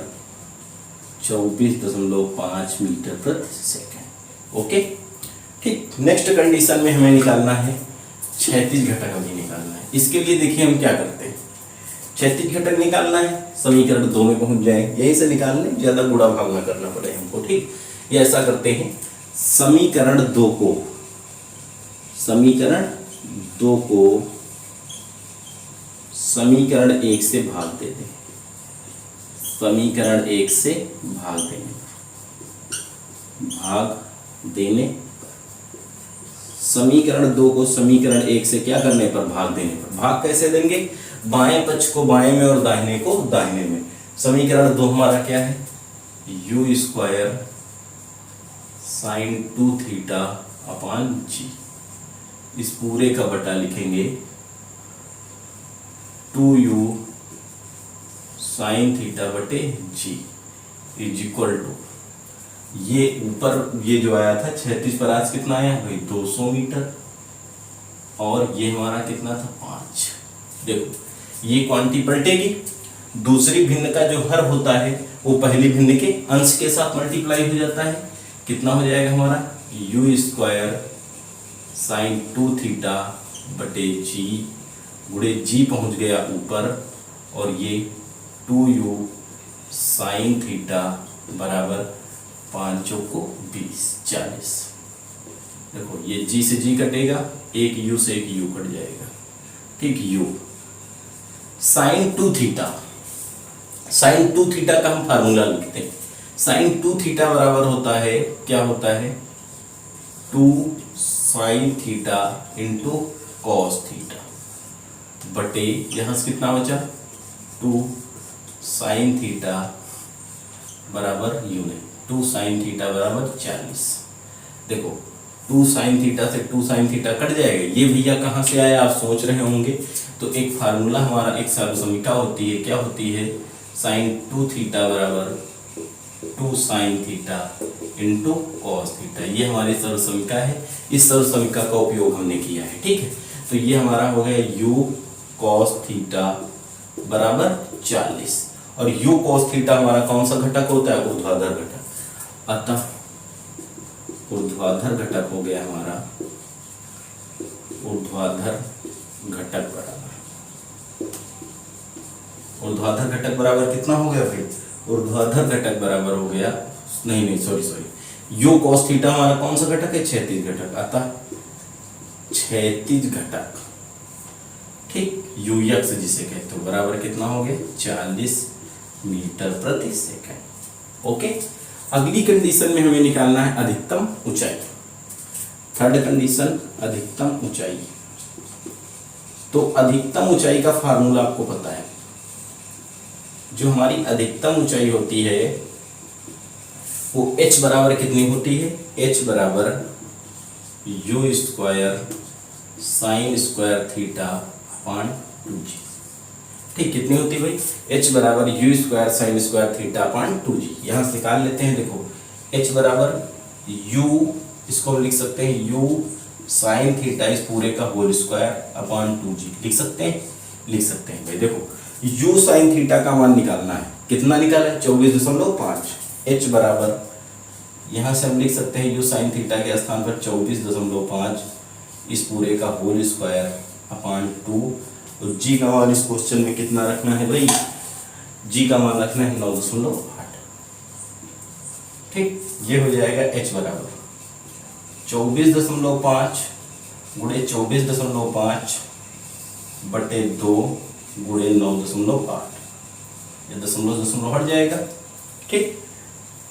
[SPEAKER 1] 24.5 मीटर प्रति सेकंड। ओके, ठीक। नेक्स्ट कंडीशन में हमें निकालना है क्षैतिज घटक, अभी निकालना है। इसके लिए देखिए हम क्या करते हैं, क्षैतिज घटक निकालना है, समीकरण 2 में पहुंच जाएंगे, यहीं से निकाल लें, ज्यादा गुणा भाग ना करना पड़े हमको, ठीक। ये ऐसा करते हैं, समीकरण 2 को, समीकरण 2 को समीकरण 1 से भाग दे दें, समीकरण 1 से भाग देने, भाग देने, समीकरण 2 को समीकरण 1 से क्या करने पर, भाग देने पर। भाग कैसे देंगे, बाएं पक्ष को बाएं में और दाहिने को दाहिने में। समीकरण 2 हमारा क्या है, u स्क्वायर साइन 2 थीटा अपान g, इस पूरे का बटा लिखेंगे 2u साइन थीटा बटे g इज इक्वल टू, ये ऊपर ये जो आया था क्षैतिज परास कितना आया भाई 200 मीटर, और ये हमारा कितना था 5। देखो ये क्वांटिटी पलटेगी, दूसरी भिन्न का जो हर होता है वो पहली भिन्न के अंश के साथ मल्टीप्लाई हो जाता है। कितना हो जाएगा हमारा, u स्क्वायर साइन 2 थीटा बटे g गुणे जी पहुंच गया ऊपर, और ये 2u साइन थीटा बराबर 5 चौको 20 40। देखो ये जी से जी कटेगा, एक यू से एक यू कट जाएगा, ठीक। यू साइन 2 थीटा, साइन 2 थीटा का हम फार्मूला लिखते हैं। साइन 2 थीटा बराबर होता है, क्या होता है, 2 sine theta into cos theta बटे, यहां से कितना बचा, 2 साइन थीटा बराबर यू ने 2 साइन थीटा बराबर 40। देखो 2 साइन थीटा से 2 साइन थीटा कट जाएगा। ये भैया कहाँ से आया आप सोच रहे होंगे, तो एक फार्मूला हमारा, एक सर्वसमीका होती है, क्या होती है, साइन 2 थीटा बराबर 2 sine theta into cos theta. ये हमारी सर्वसमीका है, इस सर्वसमीका का उपयोग हमने किया है, ठीक है। तो ये हमारा हो गया यू कॉस थीटा बराबर 40, और यू कॉस थीटा हमारा कौन सा घटक होता है, ऊर्ध्वाधर घटक। अतः ऊर्ध्वाधर घटक हो गया हमारा, ऊर्ध्वाधर घटक बराबर, ऊर्ध्वाधर घटक बराबर कितना हो गया भाई, ऊर्ध्वाधर घटक बराबर हो गया, नहीं सॉरी, यू कॉस थीटा हमारा कौन सा घटक है, क्षैतिज घटक। अतः क्षैतिज घटक, ठीक, यू यक्स जिसे कहते हो, बराबर कितना हो गया, 40 मीटर प्रति सेकंड। ओके, अगली कंडीशन में हमें निकालना है अधिकतम ऊंचाई। थर्ड कंडीशन, अधिकतम ऊंचाई। तो अधिकतम ऊंचाई का फार्मूला आपको पता है, जो हमारी अधिकतम ऊंचाई होती है वो h बराबर कितनी होती है, h बराबर you square sine square theta upon 2g। ठीक, कितनी होती है भाई, h बराबर you square sine square theta upon 2g। यहां से निकाल लेते हैं। देखो h बराबर u, इसको हम लिख सकते हैं u साइन थीटा इस पूरे का होल स्क्वायर अपॉन 2g। लिख सकते हैं भाई। देखो u साइन थीटा का मान निकालना है, कितना निकाला है, 24.5। h बराबर, यहां से हम लिख सकते हैं u साइन थीटा के स्थान पर 24.5 इस पूरे का होल स्क्वायर अपॉन 2। तो g का मान इस क्वेश्चन में कितना रखना है भाई, g का मान रखना है 9.8। ठीक, ये हो जाएगा h बराबर 24.5 गुणे 24.5 बटे 2 गुणे 9.8। ये दशमलव हट जाएगा। ठीक,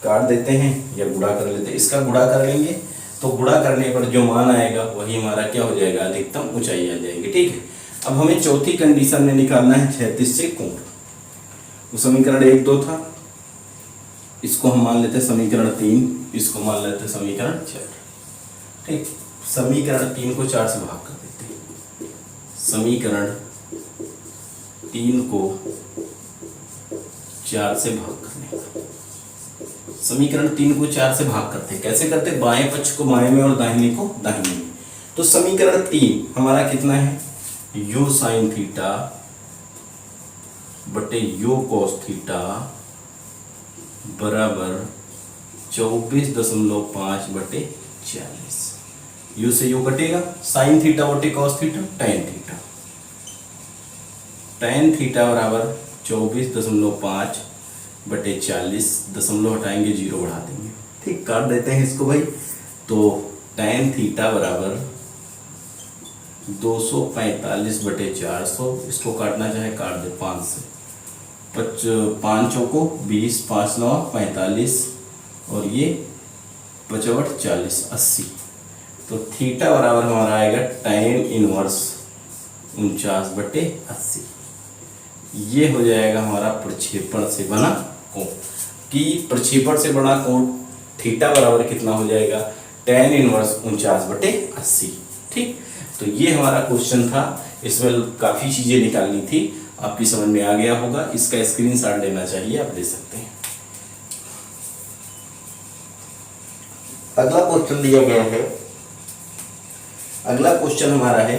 [SPEAKER 1] काट देते हैं या गुणा कर लेते हैं। इसका गुणा कर लेंगे तो गुणा करने पर जो मान आएगा वही हमारा क्या हो जाएगा, अधिकतम ऊंचाई आ जाएगी। ठीक है, अब हमें चौथी कंडीशन में निकालना है क्षैतिज से कोण। वो समीकरण 1 2 था, इसको हम मान लेते हैं समीकरण 3, इसको मान लेते हैं समीकरण 4। ठीक, समीकरण 3 को 4 से भाग कर देते हैं। समीकरण 3 को 4 से भाग करने का, समीकरण 3 को 4 से भाग करते हैं। कैसे करते हैं, बाएं पक्ष को बाएं में और दाहिने को दाहिने में। तो समीकरण 3 हमारा कितना है, u साइन थीटा बटे u कॉस थीटा बराबर 24.5 बटे 40। u से u कटेगा, साइन थीटा बटे cos theta tan theta, tan theta बराबर 24.5 बटे 40। दशमलव हटाएंगे, 0 बढ़ा देंगे। ठीक, काट देते हैं इसको भाई। तो टेन थीटा बराबर 245 बटे 400, इसको काटना चाहे काट दे 5 से, 5 चौको 20, 5 9 45 और ये 55 40 80। तो थीटा बराबर हमारा आएगा टेन इनवर्स 49 बटे 80। ये हो जाएगा हमारा प्रक्षेपण से बना कोण। कि प्रक्षेपण से बना कोण थीटा बराबर कितना हो जाएगा, टेन इनवर्स 49 बटे 80। ठीक, तो ये हमारा क्वेश्चन था। इसमें काफ़ी चीज़ें निकालनी थी, आपकी समझ में आ गया होगा। इसका स्क्रीनशॉट लेना चाहिए, आप ले सकते हैं। अगला क्वेश्चन दिया गया है, अगला क्वेश्चन हमारा है,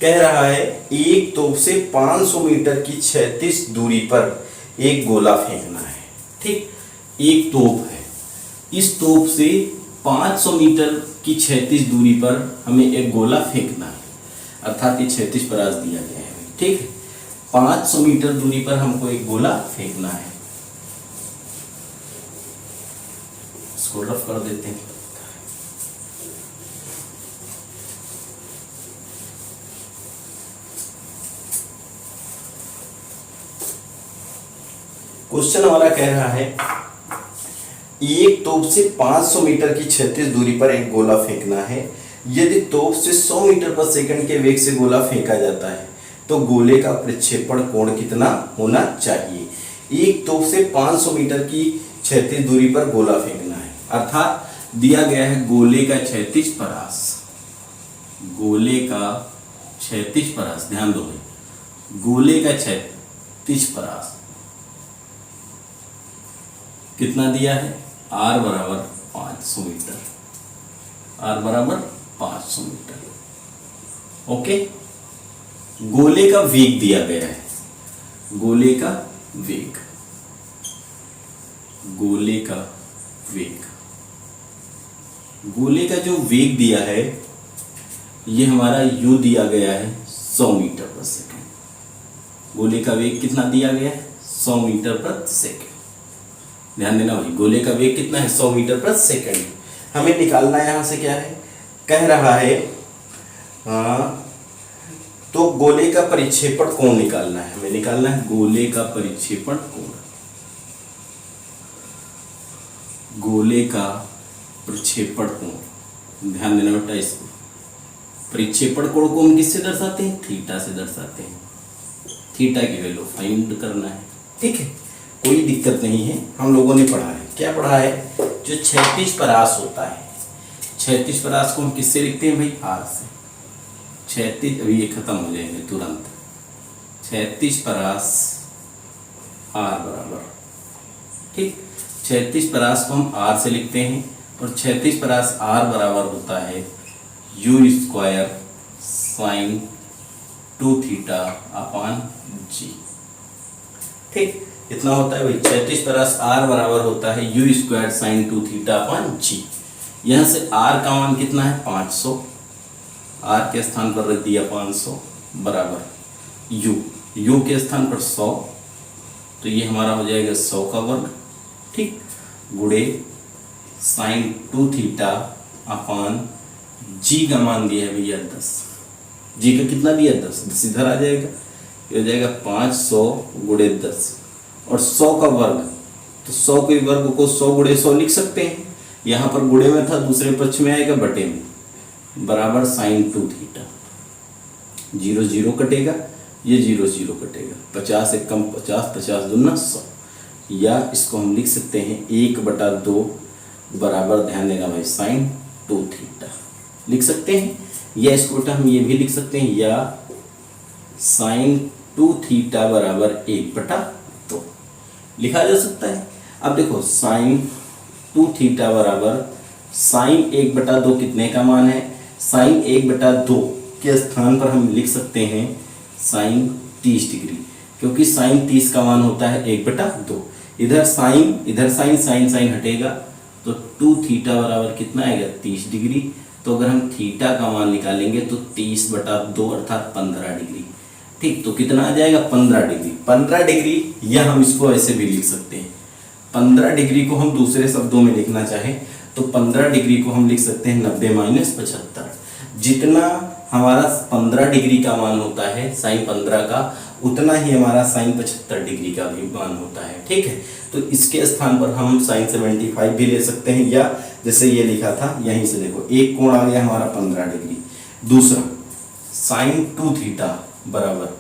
[SPEAKER 1] कह रहा है एक तोप से 500 मीटर की क्षैतिज दूरी पर एक गोला फेंकना है। ठीक, एक तोप है, इस तोप से 500 मीटर की क्षैतिज दूरी पर हमें एक गोला फेंकना है, अर्थात ये क्षैतिज परास दिया गया है। ठीक है, 500 मीटर दूरी पर हमको एक गोला फेंकना है। इसको रफ कर देते हैं। क्वेश्चन हमारा कह रहा है एक तोप से 500 मीटर की क्षैतिज दूरी पर एक गोला फेंकना है। यदि तोप से 100 मीटर पर सेकंड के वेग से गोला फेंका जाता है तो गोले का प्रक्षेपण कोण कितना होना चाहिए। एक तोप से 500 मीटर की क्षैतिज दूरी पर गोला फेंकना है, अर्थात दिया गया है गोले का क्षैतिज परास। गोले का क्षैतिज परास, ध्यान दो भाई, गोले का क्षैतिज परास कितना दिया है, r बराबर 500 मीटर, r बराबर 500 मीटर। ओके, गोले का वेग दिया गया है, गोले का वेग, गोले का वेग, गोले का जो वेग दिया है ये हमारा u दिया गया है 100 मीटर पर सेकंड। गोले का वेग कितना दिया गया है, 100 मीटर पर सेकंड। ध्यान देना भाई, गोले का वेग कितना है, 100 मीटर पर सेकंड। हमें निकालना यहां से क्या है, कह रहा है तो गोले का परिक्षेपण कोण निकालना है, हमें निकालना है गोले का परिक्षेपण कोण। गोले का प्रक्षेपण कोण, ध्यान देना बेटा, इसको परिक्षेपण कोण को हम किससे दर्शाते हैं, थीटा से दर्शाते हैं। थीटा की वैल्यू फाइंड करना है, ठीक है, कोई दिक्कत नहीं है। हम लोगों ने पढ़ा है, क्या पढ़ा है, जो क्षैतिज परास होता है, क्षैतिज परास को हम किससे लिखते हैं भाई, आर से। क्षैतिज, अभी ये खत्म हो जाएंगे तुरंत, क्षैतिज परास आर बराबर, ठीक, क्षैतिज परास को हम आर से लिखते हैं और क्षैतिज परास आर बराबर होता है u square sine 2 theta upon g. ठीक, इतना होता है भाई, क्षैतिज परास आर बराबर होता है u square sine 2 theta upon g. यहाँ से आर का मान कितना है, 500, आर के स्थान पर रख दिया 500 बराबर यू के स्थान पर 100, तो ये हमारा हो जाएगा 100 का वर्ग, ठीक, गुणे साइन 2 थीटा अपान जी का मान दिया है भैया 10। जी का कितना दिया, 10 इधर आ जाएगा, ये हो जाएगा 500 गुणे 10 और 100 का वर्ग, तो 100 के वर्ग को 100 गुणे 100 लिख सकते हैं। यहाँ पर गुणे में था, दूसरे पक्ष में आएगा बटे में, बराबर साइन 2 थीटा। 0 0 कटेगा, ये 0 0 कटेगा, 50 से कम 50, 50 दूना 100, या इसको हम लिख सकते हैं 1/2 बराबर, ध्यान देना भाई, साइन 2 थीटा लिख सकते हैं। या इसको बेटा हम ये भी लिख सकते हैं, या साइन 2 थीटा बराबर 1/2 लिखा जा सकता है। अब देखो, साइन 2 थीटा बराबर साइन 1/2 कितने का मान है, साइन 1/2 के स्थान पर हम लिख सकते हैं साइन 30 डिग्री, क्योंकि साइन 30 का मान होता है 1/2। इधर साइन साइन हटेगा, तो 2 थीटा बराबर कितना आएगा, 30 डिग्री। तो अगर हम थीटा का मान निकालेंगे तो 30/2 अर्थात 15 डिग्री, ठीक, तो कितना आ जाएगा, 15 डिग्री। 15 डिग्री, या हम इसको ऐसे भी लिख सकते हैं, 15 डिग्री को हम दूसरे शब्दों में लिखना चाहें तो 15 डिग्री को हम लिख सकते हैं 90 - 75। जितना हमारा 15 डिग्री का मान होता है साइन 15 का, उतना ही हमारा साइन 75 डिग्री का भी मान होता है, ठीक है। तो इसके स्थान पर हम साइन 75 भी ले सकते हैं, या जैसे ये लिखा था यहीं से देखो, एक कोण आ गया हमारा 15 डिग्री। दूसरा साइन 2 थीटा बराबर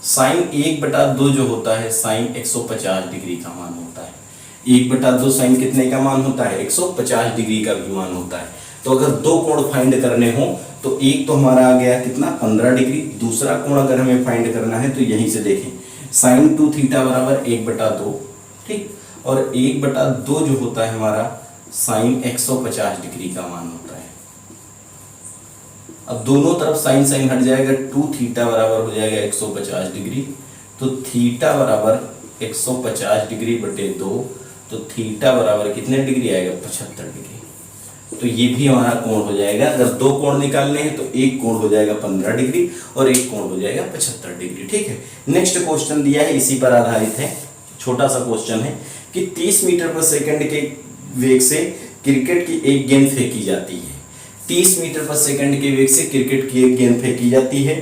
[SPEAKER 1] साइन 1/2 जो होता है साइन 150 डिग्री का मान होता है। 1/2 साइन कितने का मान होता है, 150 डिग्री का भी मान होता है। तो अगर दो कोण फाइंड करने हो तो एक तो हमारा आ गया कितना, 15 डिग्री। दूसरा कोण अगर हमें फाइंड करना है तो यहीं से देखें, साइन 2 थीटा बराबर 1/2, ठीक, और 1/2 जो होता है हमारा साइन 150 डिग्री का मान होता है। अब दोनों तरफ साइन साइन हट जाएगा, 2 थीटा बराबर हो जाएगा 150 डिग्री, तो थीटा बराबर 150 डिग्री बटे 2, तो थीटा बराबर कितने डिग्री आएगा, 75 डिग्री। तो ये भी हमारा कोण हो जाएगा। अगर दो कोण निकालने हैं तो एक कोण हो जाएगा 15 डिग्री और एक कोण हो जाएगा 75 डिग्री। ठीक है, नेक्स्ट क्वेश्चन दिया है, इसी पर आधारित है, छोटा सा क्वेश्चन है कि 30 मीटर पर सेकंड के वेग से क्रिकेट की एक गेंद फेंकी जाती है। 30 मीटर पर सेकंड के वेग से क्रिकेट की एक गेंद फेंकी जाती है।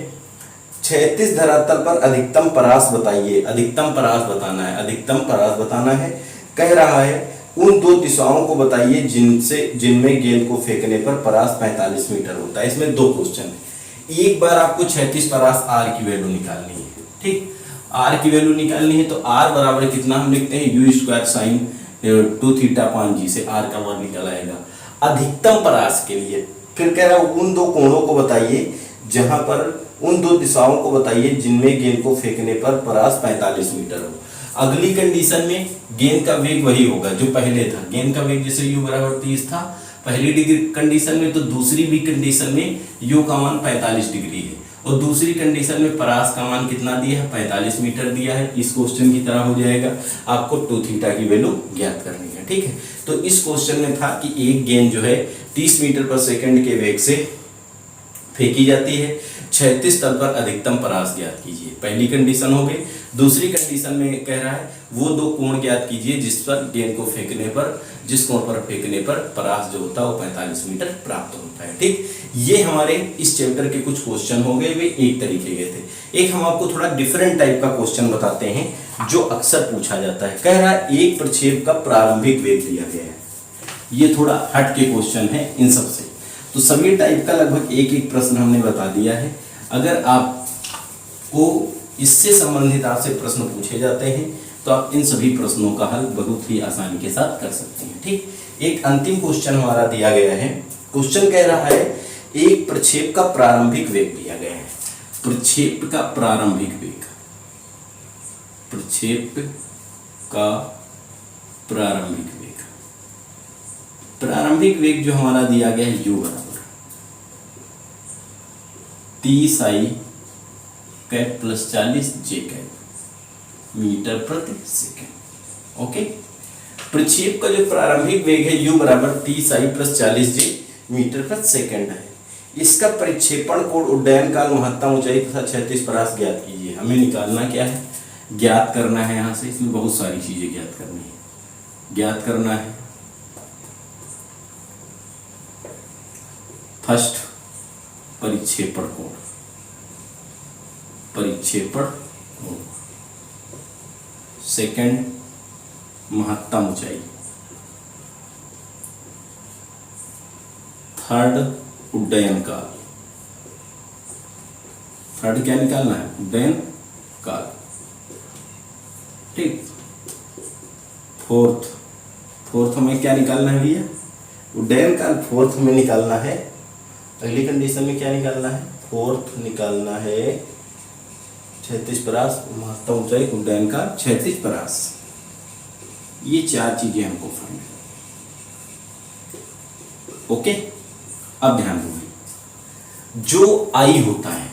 [SPEAKER 1] 36 धरातल पर अधिकतम परास बताइए। अधिकतम परास बताना है, अधिकतम परास बताना है। कह रहा है उन दो दिशाओं को बताइए जिनमें गेंद को फेंकने पर परास 45 मीटर होता है। इसमें दो क्वेश्चन है। एक बार आपको 36 परास आर की वैल्यू निकालनी है। ठीक, आर की वैल्यू निकालनी है तो आर बराबर कितना हम लिखते हैं, यू स्क्वायर साइन 2 थीटा पान जी से आर का मान निकल आएगा। अधिकतम परास के लिए फिर कह रहा है उन दो कोणों को बताइए जहां पर, उन दो दिशाओं को बताइए जिनमें गेंद को फेंकने पर परास 45 मीटर हो। अगली कंडीशन में गेंद का वेग वही होगा जो पहले था। गेंद का वेग जैसे u बराबर 30 था पहली डिग्री कंडीशन में, तो दूसरी भी कंडीशन में u का मान 45 डिग्री है और दूसरी कंडीशन में परास का मान कितना दिया है, 45 मीटर दिया है। इस क्वेश्चन की तरह हो जाएगा, आपको 2 थीटा की वैल्यू ज्ञात करनी है। ठीक है, तो इस क्वेश्चन में था कि एक गेंद जो है 30 मीटर पर सेकंड के वेग से फेंकी जाती है, 36 तल पर अधिकतम परास ज्ञात कीजिए। पहली कंडीशन हो गई। दूसरी कंडीशन में कह रहा है वो दो कोण ज्ञात कीजिए जिस पर गेंद को फेंकने पर, जिस कोण पर फेंकने पर परास जो होता है वो 45 मीटर प्राप्त होता है। ठीक, ये हमारे इस चैप्टर के कुछ क्वेश्चन हो गए, वे एक तरीके के थे। एक हम आपको थोड़ा डिफरेंट टाइप का क्वेश्चन बताते हैं जो अक्सर पूछा जाता है। कह रहा है एक प्रक्षेप का प्रारंभिक वेग दिया गया है। ये थोड़ा हट के क्वेश्चन है इन सबसे, तो सभी टाइप का लगभग एक एक प्रश्न हमने बता दिया है। अगर आपको इससे संबंधित आपसे प्रश्न पूछे जाते हैं तो आप इन सभी प्रश्नों का हल बहुत ही आसानी के साथ कर सकते हैं। ठीक, एक अंतिम क्वेश्चन हमारा दिया गया है। क्वेश्चन कह रहा है एक प्रक्षेप का प्रारंभिक वेग दिया गया है। प्रक्षेप का प्रारंभिक वेग, प्रक्षेप का प्रारंभिक वेग, प्रारंभिक वेग जो हमारा दिया गया है u बराबर 30 आई कैप प्लस 40 जे कैप मीटर प्रति सेकेंड। ओके, प्रक्षेप का जो प्रारंभिक वेग है u बराबर 30 आई प्लस 40 जे मीटर प्रति सेकेंड है। इसका प्रक्षेपण कोण, उड्डयन काल, महत्तम ऊंचाई तथा 36 परास ज्ञात कीजिए। हमें निकालना क्या है, ज्ञात करना है। यहां से इसमें बहुत सारी चीजें ज्ञात करनी है। ज्ञात करना है फर्स्ट परिक्षेपण कोण, परिक्षेपण कोण, सेकंड महत्तम ऊंचाई, थर्ड उड्डयन काल, थर्ड क्या निकालना है, उड्डयन काल। ठीक, फोर्थ हमें क्या निकालना है भैया, उड्डयन काल फोर्थ में निकालना है। अगली कंडीशन में क्या निकालना है, फोर्थ निकालना है 36 परास, महत्तम ऊंचाई, उड्डयन काल 36 परास। ये चार चीजें हमको फाइंड। ओके, अब ध्यान दो, जो आई होता है,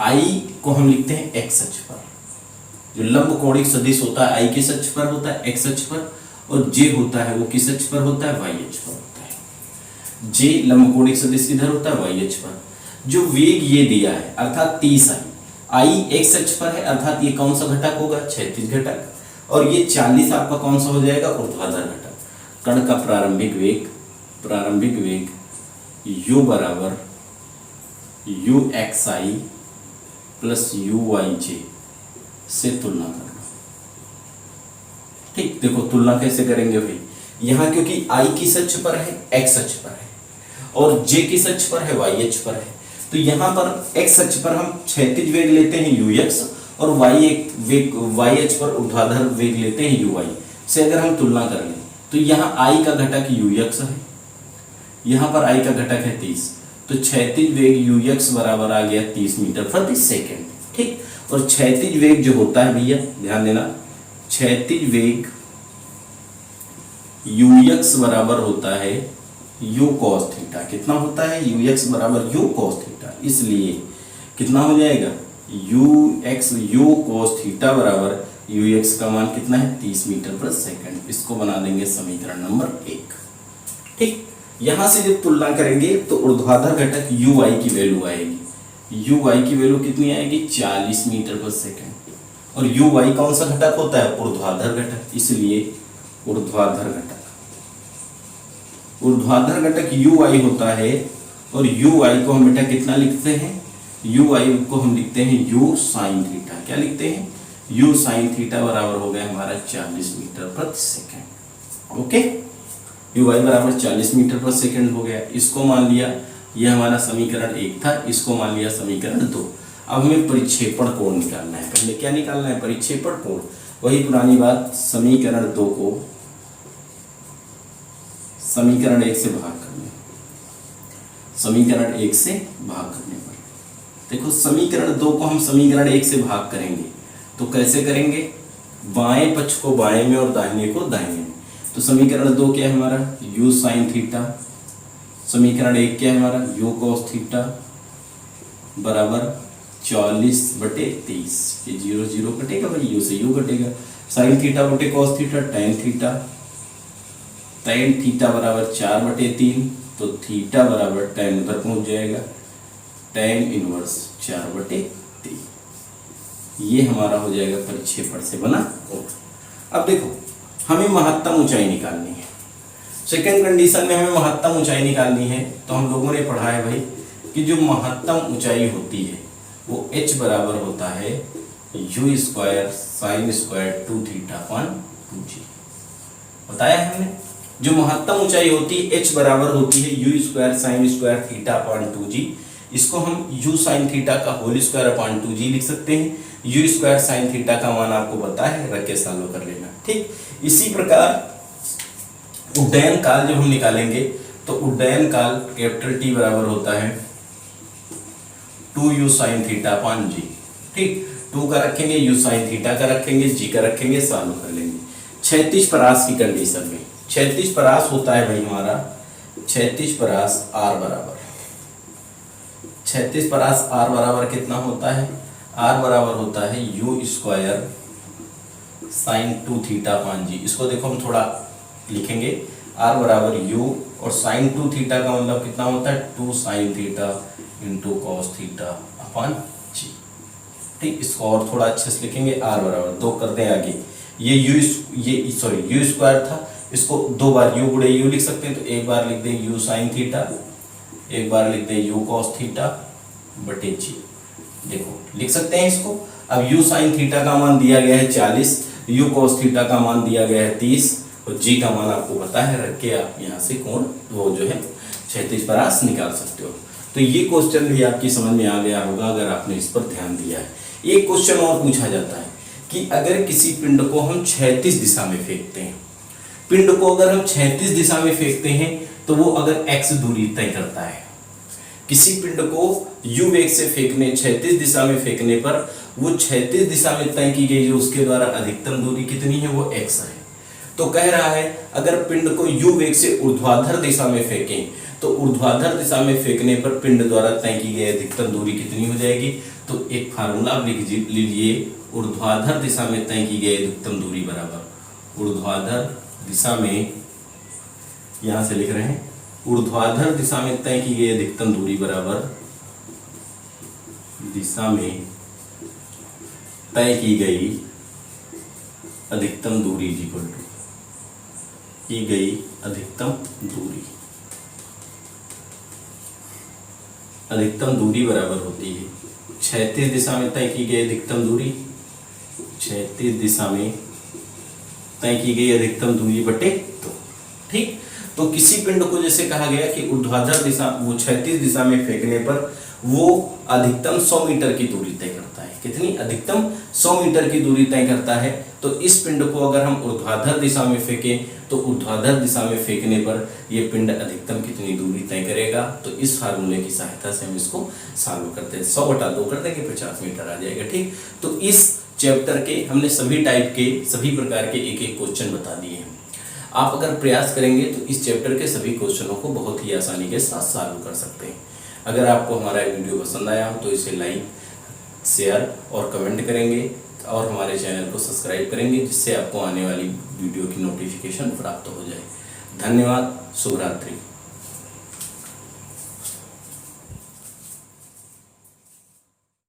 [SPEAKER 1] आई को हम लिखते हैं एक्स अक्ष पर। जो लंब कोणिक सदिश होता है आई किस अक्ष पर होता है, एक्स अक्ष पर, और जे होता है वो किस अक्ष पर होता है, वाई अक्ष पर होता है। जे लंब कोणिक सदिश किधर होता है, वाई अक्ष पर। जो वेग ये दिया है अर्थात 30 आई एक्स अक्ष पर है, अर्थात ये कौन सा घटक होगा, क्षैतिज घटक, और ये 40 आपका कौन सा हो जाएगा, ऊर्ध्वाधर घटक। कण का प्रारंभिक वेग u बराबर u एक्स आई प्लस u वाई जे से तुलना करना। ठीक, देखो तुलना कैसे करेंगे भाई, यहां क्योंकि i किस अक्ष पर है, x अक्ष पर है, और j किस अक्ष पर है, y अक्ष पर है, तो यहां पर x अक्ष पर हम क्षैतिज वेग लेते हैं ux, और y अक्ष पर ऊर्ध्वाधर वेग लेते हैं uy से। अगर हम तुलना कर लें तो यहाँ i का घटक ux है, यहाँ पर i का घटक है 30, तो क्षैतिज वेग ux बराबर आ गया 30 मीटर प्रति सेकेंड। ठीक, और क्षैतिज वेग जो होता है भैया ध्यान देना, क्षैतिज वेग ux बराबर होता है u cos थीटा। कितना होता है, ux बराबर u cos थीटा, इसलिए कितना हो जाएगा, u cos थीटा बराबर ux का मान कितना है, 30 मीटर प्रति सेकंड। इसको बना देंगे समीकरण नंबर 1। ठीक, यहां से जब तुलना करेंगे तो ऊर्ध्वाधर घटक यू आई की वैल्यू आएगी। यू आई की वैल्यू कितनी आएगी? 40 मीटर पर सेकेंड। और यू आई कौन सा घटक होता है? ऊर्ध्वाधर घटक, इसलिए ऊर्ध्वाधर घटक, ऊर्ध्वाधर घटक यू आई होता है। और यू आई को हम बेटा कितना लिखते हैं? यू आई को हम लिखते हैं यू साइन थीटा। क्या लिखते हैं? यू साइन थीटा बराबर हो गया हमारा 40 मीटर प्रति सेकेंड। ओके, यू आई बराबर 40 मीटर पर सेकेंड हो गया। इसको मान लिया, ये हमारा समीकरण 1 था, इसको मान लिया समीकरण 2। अब हमें परिक्षेपण कोण निकालना है। पहले क्या निकालना है? परिक्षेपण कोण। वही पुरानी बात, समीकरण 2 को समीकरण 1 से भाग करने, समीकरण 1 से भाग करने पर देखो, समीकरण 2 को हम समीकरण 1 से भाग करेंगे तो कैसे करेंगे? बाएं पक्ष को बाएं में और दाहिने को दाहिने में। तो समीकरण 2 क्या है हमारा? u sine theta. समीकरण 1 क्या है हमारा? u cos थीटा बराबर 40/30। ये 0 0 कटेगा भाई, u से u कटेगा। साइन थीटा बटे cos theta tan theta, tan theta बराबर 4/3। तो थीटा बराबर tan उधर पहुंच जाएगा, tan इनवर्स 4/3। ये हमारा हो जाएगा परिक्षेपण से बना कोण। अब देखो, हमें महत्तम ऊंचाई निकालनी है। सेकंड कंडीशन में हमें महत्तम ऊंचाई निकालनी है। तो हम लोगों ने पढ़ा है भाई कि जो महत्तम ऊंचाई होती है वो h बराबर होता है u square sine square 2 theta upon 2g। बताया है हमने, जो महत्तम ऊंचाई होती है h बराबर होती है u square sine square theta upon 2g। इसको हम u साइन थीटा का होल स्क्वायर अपॉन 2g लिख सकते हैं। u स्क्वायर साइन थीटा का मान आपको पता है, रख के सॉल्व कर लेना। ठीक, इसी प्रकार उड्डयन काल जब हम निकालेंगे तो उड्डयन काल कैपिटल T बराबर होता है 2u sine theta upon g। ठीक, 2 का रखेंगे, u साइन थीटा का रखेंगे, g का रखेंगे, सॉल्व कर लेंगे। क्षैतिज परास की कंडीशन में क्षैतिज परास होता है भाई हमारा, क्षैतिज परास r बराबर, क्षैतिज परास r बराबर कितना होता है? r बराबर होता है u square sine 2 theta upon g। इसको देखो हम थोड़ा लिखेंगे, r बराबर u और साइन 2 थीटा का मतलब कितना होता है? 2 sine theta into cos theta upon g। ठीक, इसको और थोड़ा अच्छे से लिखेंगे, r बराबर 2 कर दें आगे, ये u स्क्वायर था, इसको 2 बार u गुणे u लिख सकते हैं। तो एक बार लिख दें u साइन थीटा, एक बार लिख दें u कॉस थीटा बटे g। देखो लिख सकते हैं इसको। अब u साइन थीटा का मान दिया गया है 40, u कॉस थीटा का मान दिया गया है 30 और g का मान आपको पता है, रख के आप यहाँ से कोण वो जो है क्षैतिज परास निकाल सकते हो। तो ये क्वेश्चन भी आपकी समझ में आ गया होगा अगर आपने इस पर ध्यान दिया है। एक क्वेश्चन और पूछा जाता है कि अगर किसी पिंड को हम क्षैतिज दिशा में फेंकते हैं, पिंड को अगर हम क्षैतिज दिशा में फेंकते हैं तो वो अगर x दूरी तय करता है, किसी पिंड को u वेग से फेंकने, क्षैतिज दिशा में फेंकने पर वो क्षैतिज दिशा में तय की गई जो उसके द्वारा अधिकतम दूरी कितनी है? वो x है। तो कह रहा है अगर पिंड को u वेग से ऊर्ध्वाधर दिशा में फेंकें तो ऊर्ध्वाधर दिशा में फेंकने पर पिंड द्वारा तय की गई अधिकतम दूरी कितनी हो जाएगी? तो एक फार्मूला लिख लीजिए, ऊर्ध्वाधर दिशा में तय की गई अधिकतम दूरी बराबर ऊर्ध्वाधर दिशा में, यहां से लिख रहे हैं, ऊर्ध्वाधर दिशा में तय की गई अधिकतम दूरी बराबर दिशा में तय की गई अधिकतम दूरी इक्वल टू की गई अधिकतम दूरी। अधिकतम दूरी बराबर होती है क्षैतिज दिशा में तय की गई अधिकतम दूरी, क्षैतिज दिशा में तय की गई अधिकतम दूरी बटे 2। ठीक, तो किसी पिंड को जैसे कहा गया कि ऊर्ध्वाधर दिशा, वो क्षैतिज दिशा में फेंकने पर वो अधिकतम 100 मीटर की दूरी तय करता है। कितनी? अधिकतम 100 मीटर की दूरी तय करता है। तो इस पिंड को अगर हम ऊर्ध्वाधर दिशा में फेंकें तो ऊर्ध्वाधर दिशा में फेंकने पर ये पिंड अधिकतम कितनी दूरी तय करेगा? तो इस फार्मूले की सहायता से हम इसको सॉल्व करते हैं। 100/2 कर देंगे, 50 मीटर आ जाएगा। ठीक, तो इस चैप्टर के हमने सभी टाइप के, सभी प्रकार के एक एक क्वेश्चन बता दिए हैं। आप अगर प्रयास करेंगे तो इस चैप्टर के सभी क्वेश्चनों को बहुत ही आसानी के साथ सॉल्व कर सकते हैं। अगर आपको हमारा वीडियो पसंद आया हो तो इसे लाइक, शेयर और कमेंट करेंगे और हमारे चैनल को सब्सक्राइब करेंगे, जिससे आपको आने वाली वीडियो की नोटिफिकेशन प्राप्त हो जाए। धन्यवाद, शुभ रात्रि।